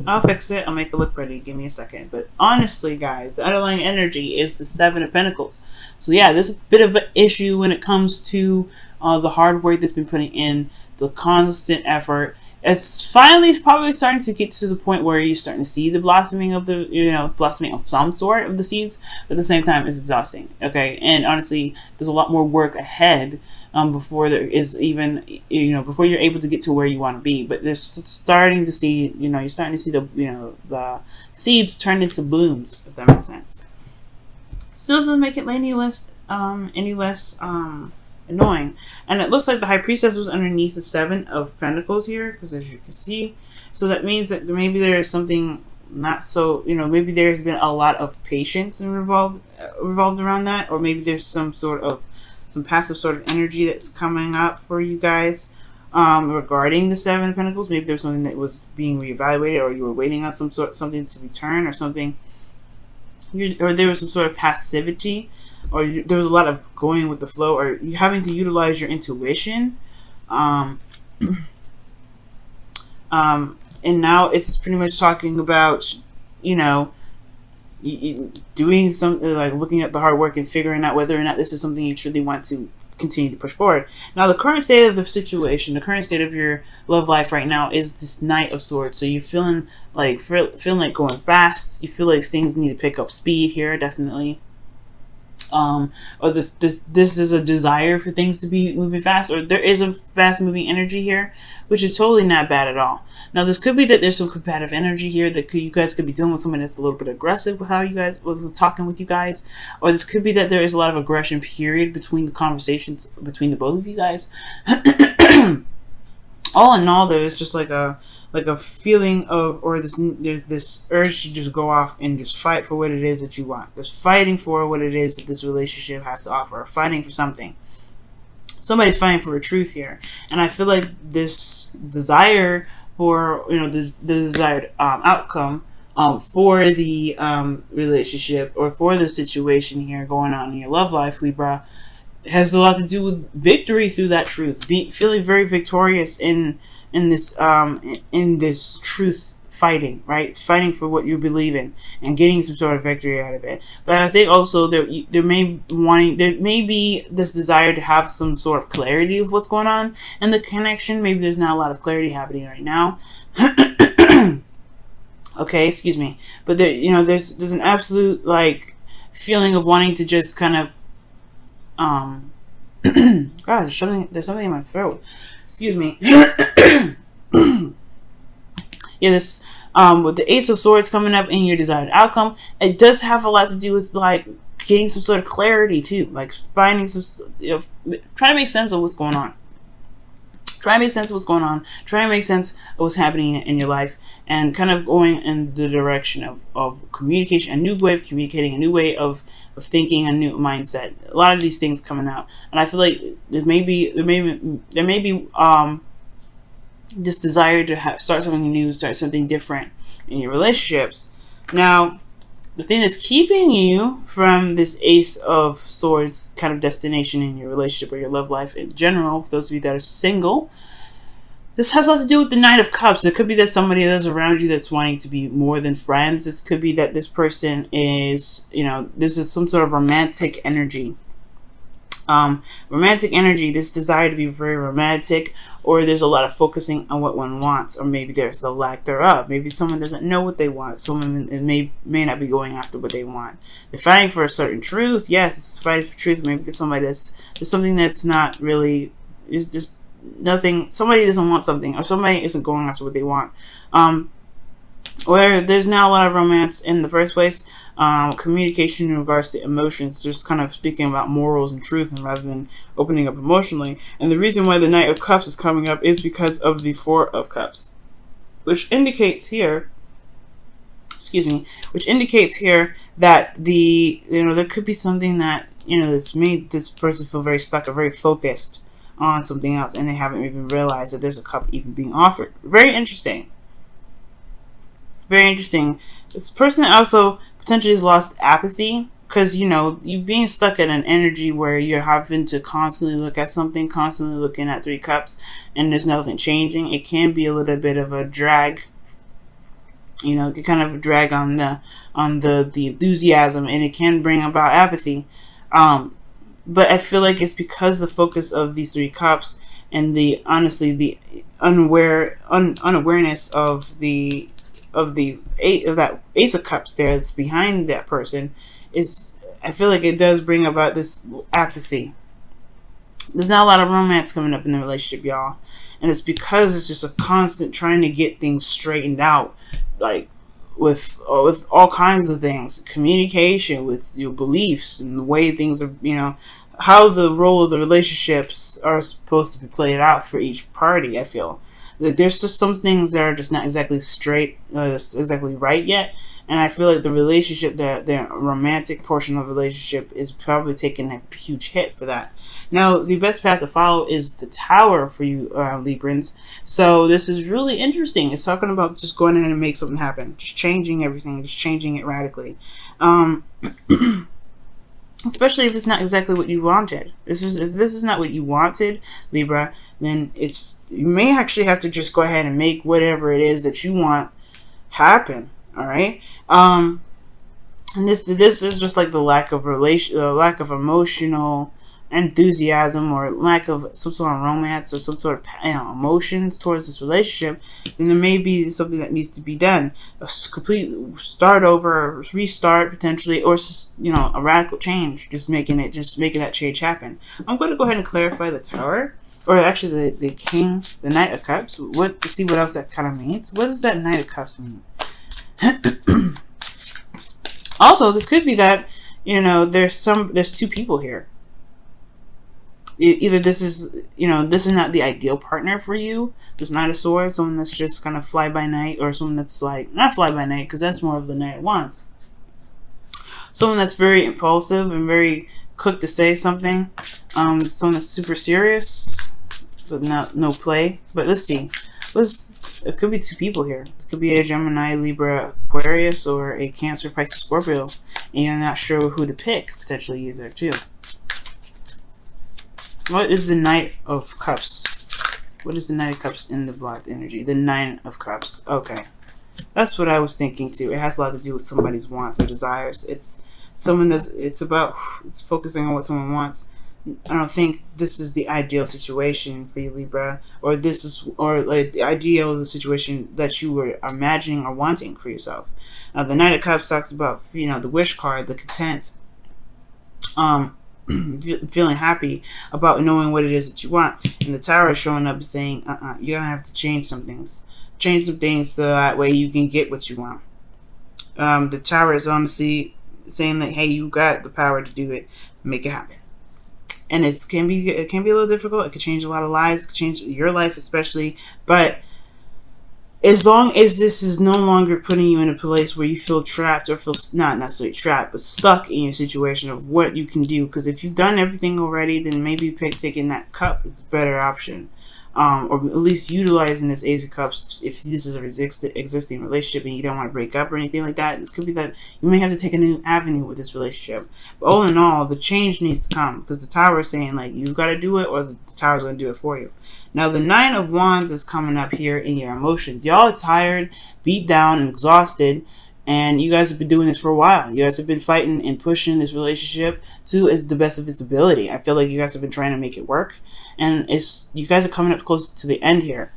I'll fix it. I'll make it look pretty. Give me a second. But honestly, guys, the underlying energy is the Seven of Pentacles. So yeah, this is a bit of an issue when it comes to the hard work that's been putting in, the constant effort. It's finally probably starting to get to the point where you're starting to see the blossoming of the, blossoming of some sort of the seeds. But at the same time, it's exhausting. Okay, and honestly, there's a lot more work ahead before there is even, before you're able to get to where you want to be. But they're starting to see, you're starting to see the seeds turn into blooms, if that makes sense. Still doesn't make it any less annoying. And it looks like the High Priestess was underneath the Seven of Pentacles here, because as you can see, so that means that maybe there is something not so, maybe there's been a lot of patience revolved around that, or maybe there's some passive sort of energy that's coming up for you guys regarding the Seven of Pentacles. Maybe there's something that was being reevaluated, or you were waiting on something to return, or something, or there was some sort of passivity, or there was a lot of going with the flow, or you having to utilize your intuition. And now it's pretty much talking about, doing something like looking at the hard work and figuring out whether or not this is something you truly want to continue to push forward. Now, the current state of the situation, the current state of your love life right now is this Knight of Swords. So you're feeling like going fast. You feel like things need to pick up speed here, definitely. Or this is a desire for things to be moving fast, or there is a fast moving energy here, which is totally not bad at all. Now, this could be that there's some competitive energy here that you guys could be dealing with someone that's a little bit aggressive with how you guys was talking with you guys, or this could be that there is a lot of aggression period between the conversations between the both of you guys. All in all, there's just like a feeling of, or there's this urge to just go off and just fight for what it is that you want. Just fighting for what it is that this relationship has to offer, or fighting for something. Somebody's fighting for a truth here, and I feel like this desire for, the desired outcome for the relationship, or for the situation here going on in your love life, Libra, has a lot to do with victory through that truth. Feeling very victorious in this truth fighting, right? Fighting for what you believe in and getting some sort of victory out of it. But I think also there may be this desire to have some sort of clarity of what's going on in the connection. Maybe there's not a lot of clarity happening right now. Okay, excuse me. But there, there's an absolute feeling of wanting to just kind of God, there's something in my throat. Excuse me. Yeah, this with the Ace of Swords coming up in your desired outcome, it does have a lot to do with getting some sort of clarity too, finding some, trying to make sense of what's going on. Try to make sense of what's going on. Try to make sense of what's happening in your life, and kind of going in the direction of communication, a new way of communicating, a new way of thinking, a new mindset. A lot of these things coming out, and I feel like there may be this desire to start something new, start something different in your relationships. Now, the thing that's keeping you from this Ace of Swords kind of destination in your relationship or your love life in general, for those of you that are single, this has a lot to do with the Knight of Cups. It could be that somebody that's around you that's wanting to be more than friends. It could be that this person is, this is some sort of romantic energy. Romantic energy, this desire to be very romantic, or there's a lot of focusing on what one wants, or maybe there's a lack thereof. Maybe someone doesn't know what they want. Someone may not be going after what they want. They're fighting for a certain truth. Yes, it's fighting for truth. Maybe there's something that's not really, is just nothing. Somebody doesn't want something, or somebody isn't going after what they want. Where there's not a lot of romance in the first place. Communication in regards to emotions, just kind of speaking about morals and truth, and rather than opening up emotionally. And the reason why the Knight of Cups is coming up is because of the Four of Cups, which indicates here, that there could be something that that's made this person feel very stuck or very focused on something else, and they haven't even realized that there's a cup even being offered. Very interesting. Very interesting. This person also potentially has lost apathy, because you being stuck in an energy where you're having to constantly look at something, constantly looking at Three Cups, and there's nothing changing. It can be a little bit of a drag. You know, it can kind of drag on the enthusiasm, and it can bring about apathy. But I feel like it's because the focus of these three cups and the honestly the unawareness of the ace of cups there that's behind that person is, I feel like it does bring about this apathy. There's not a lot of romance coming up in the relationship, y'all, and it's because it's just a constant trying to get things straightened out, like with all kinds of things, communication, with your beliefs and the way things are, you know, how the role of the relationships are supposed to be played out for each party. I feel that there's just some things that are just not exactly straight, exactly right yet, and I feel like the relationship, the romantic portion of the relationship, is probably taking a huge hit for that. Now, the best path to follow is the Tower for you, Librans. So this is really interesting. It's talking about just going in and make something happen, just changing everything, just changing it radically. Especially if it's not exactly what you wanted. If this is not what you wanted, Libra, then you may actually have to just go ahead and make whatever it is that you want happen. All right. And this is just like the lack of emotional enthusiasm, or lack of some sort of romance, or some sort of, you know, emotions towards this relationship, then there may be something that needs to be done, a complete start over, restart potentially, or just, you know, a radical change, just making that change happen. I'm going to go ahead and clarify the Tower, or actually the King, the Knight of Cups. To see what else that kind of means. What does that Knight of Cups mean? Also, this could be that, you know, there's two people here. Either this is, you know, this is not the ideal partner for you, this Knight of Swords, someone that's just kind of fly by night, or someone that's like, not fly by night, because that's more of the Knight of Wands. Someone that's very impulsive and very quick to say something. Someone that's super serious, but no play. But let's see. It could be two people here. It could be a Gemini, Libra, Aquarius, or a Cancer, Pisces, Scorpio, and you're not sure who to pick, potentially either too. What is the Knight of Cups? What is the Knight of Cups in the blocked energy? The Nine of Cups. Okay. That's what I was thinking too. It has a lot to do with somebody's wants or desires. It's focusing on what someone wants. I don't think this is the ideal situation for you, Libra, or like the ideal situation that you were imagining or wanting for yourself. The Knight of Cups talks about, you know, the wish card, the content. Feeling happy about knowing what it is that you want, and the Tower is showing up saying, you're gonna have to change some things, so that way you can get what you want. The Tower is honestly saying that, hey, you got the power to do it, make it happen. And it can be a little difficult. It could change a lot of lives, it could change your life especially, but as long as this is no longer putting you in a place where you feel trapped, or feel not necessarily trapped, but stuck in your situation of what you can do. Because if you've done everything already, then maybe taking that cup is a better option. Or at least utilizing this Ace of Cups if this is a existing relationship and you don't want to break up or anything like that. This could be that you may have to take a new avenue with this relationship. But all in all, the change needs to come, because the Tower is saying, like, you got to do it, or the Tower's going to do it for you. Now, the Nine of Wands is coming up here in your emotions. Y'all are tired, beat down, and exhausted, and you guys have been doing this for a while. You guys have been fighting and pushing this relationship to the best of its ability. I feel like you guys have been trying to make it work, and you guys are coming up close to the end here.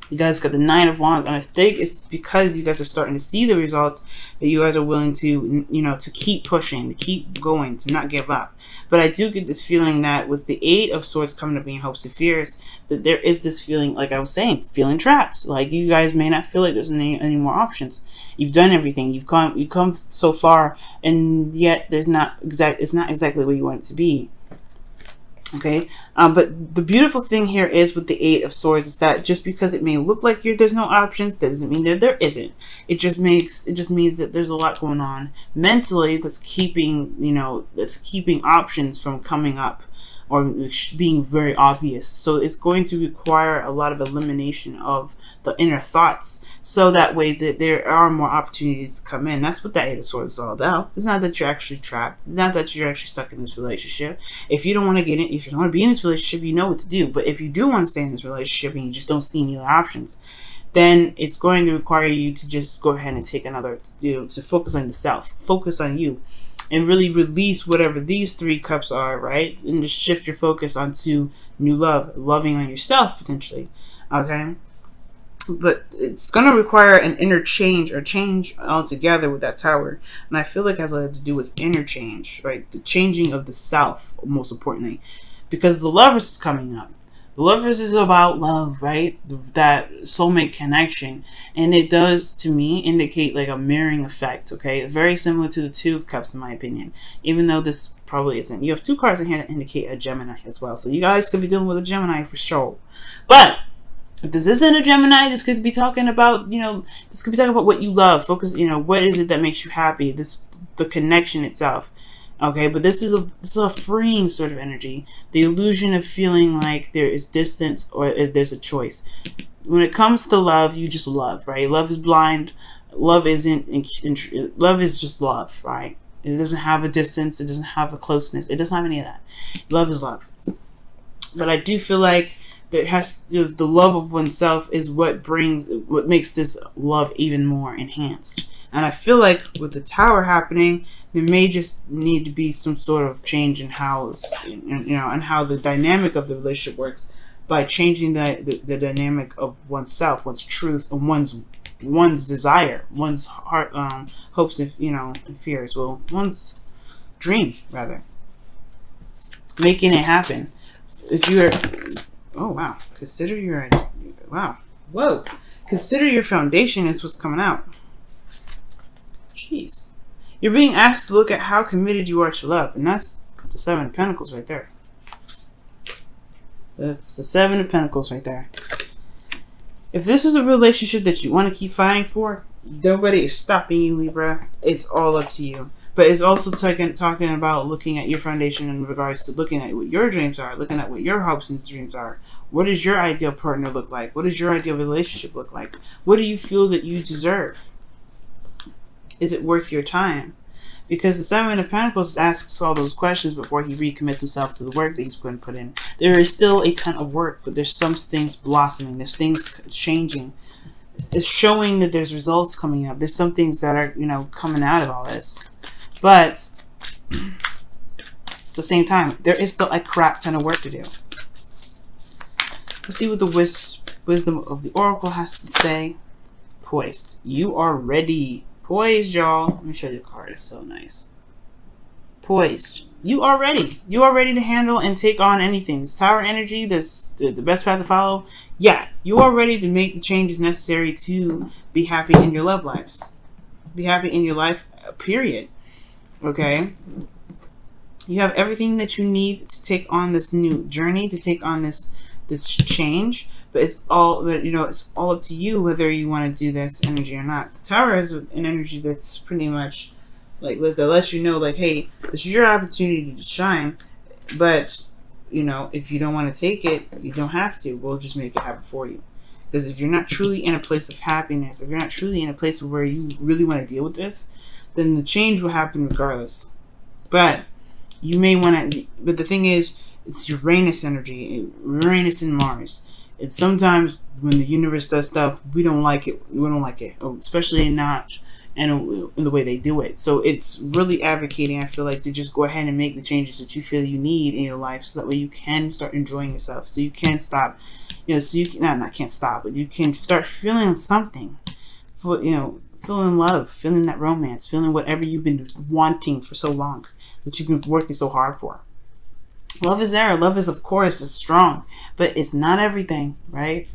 You guys got the Nine of Wands, and I think it's because you guys are starting to see the results that you guys are willing to, you know, to keep pushing, to keep going, to not give up. But I do get this feeling that with the Eight of Swords coming up in your hopes and fears, that there is this feeling, like I was saying, feeling trapped. Like you guys may not feel like there's any more options. You've done everything. You've come so far, and yet it's not exactly where you want it to be. Okay, but the beautiful thing here is with the Eight of Swords is that just because it may look like there's no options, doesn't mean that there isn't. It just means that there's a lot going on mentally that's keeping options from coming up or being very obvious. So it's going to require a lot of elimination of the inner thoughts, so that way that there are more opportunities to come in. That's what that Eight of Swords is all about. It's not that you're actually trapped. It's not that you're actually stuck in this relationship. If you don't want to get in, if you don't want to be in this relationship, you know what to do. But if you do want to stay in this relationship and you just don't see any other options, then it's going to require you to just go ahead and take another, to focus on the self, focus on you, and really release whatever these 3 cups are, right? And just shift your focus onto new love, loving on yourself potentially, okay? But it's going to require an interchange or change altogether with that Tower. And I feel like it has a lot to do with interchange, right? The changing of the self, most importantly. Because the Lovers is coming up. The Lovers is about love, right? That soulmate connection. And it does, to me, indicate like a mirroring effect, okay? Very similar to the 2 of Cups, in my opinion. Even though this probably isn't. You have 2 cards in here that indicate a Gemini as well. So you guys could be dealing with a Gemini for sure. But if this isn't a Gemini, this could be talking about, this could be talking about what you love. Focus, what is it that makes you happy? The connection itself. Okay, but this is a freeing sort of energy. The illusion of feeling like there is distance or there's a choice. When it comes to love, you just love, right? Love is blind. Love love is just love, right? It doesn't have a distance. It doesn't have a closeness. It doesn't have any of that. Love is love. But I do feel like the love of oneself is what makes this love even more enhanced. And I feel like with the Tower happening, there may just need to be some sort of change in how and how the dynamic of the relationship works, by changing the dynamic of oneself, one's truth, and one's desire, one's heart, hopes, and fears. Well, one's dream rather, making it happen. If you're Oh, wow. Consider your foundation is what's coming out. Jeez. You're being asked to look at how committed you are to love. And that's the 7 of Pentacles right there. That's the 7 of Pentacles right there. If this is a relationship that you want to keep fighting for, nobody is stopping you, Libra. It's all up to you. But it's also talking about looking at your foundation in regards to looking at what your dreams are, looking at what your hopes and dreams are. What does your ideal partner look like? What does your ideal relationship look like? What do you feel that you deserve? Is it worth your time? Because the 7 of Pentacles asks all those questions before he recommits himself to the work that he's going to put in. There is still a ton of work, but there's some things blossoming. There's things changing. It's showing that there's results coming up. There's some things that are, coming out of all this. But at the same time, there is still a crap ton of work to do. Let's see what the wisdom of the Oracle has to say. Poised. You are ready. Poised, y'all. Let me show you the card. It's so nice. Poised. You are ready. You are ready to handle and take on anything. This Tower energy, that's the best path to follow. Yeah, you are ready to make the changes necessary to be happy in your love lives. Be happy in your life, period. Okay? You have everything that you need to take on this new journey, to take on this change. But it's all up to you whether you want to do this energy or not. The Tower is an energy that's pretty much like, that lets you know, like, hey, this is your opportunity to shine. But, if you don't want to take it, you don't have to. We'll just make it happen for you. Because if you're not truly in a place of happiness, if you're not truly in a place where you really want to deal with this, then the change will happen regardless. But you may want to. But the thing is, it's Uranus energy, Uranus and Mars. It's sometimes when the universe does stuff, we don't like it. We don't like it, especially not in the way they do it. So it's really advocating, I feel like, to just go ahead and make the changes that you feel you need in your life, so that way you can start enjoying yourself. So you can stop, so you can not can't stop, but you can start feeling something, for feeling love, feeling that romance, feeling whatever you've been wanting for so long, that you've been working so hard for. Love is there. Love is, of course, is strong, but it's not everything, right?